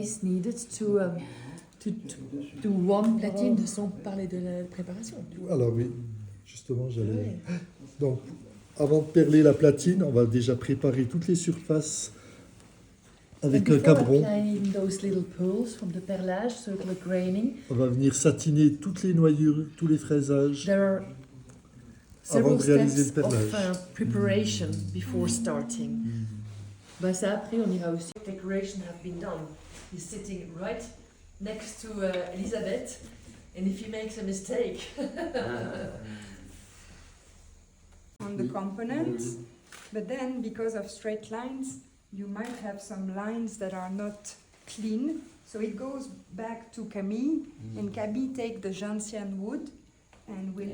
is needed to do one platine sans parler de la préparation. Alors oui, justement, j'allais... Donc, avant de perler la platine, on va déjà préparer toutes les surfaces avec un cabron. Those little pulls from the perlage, circular graining. On va venir satiner toutes les noyures, tous les fraisages avant de réaliser le perlage. Of preparation before starting. Bah ça après on ira aussi. Decoration have been done. He's sitting right next to Elisabeth, and if he makes a mistake. On the components, but then because of straight lines, you might have some lines that are not clean. So it goes back to Camille, and Camille take the gentian wood and will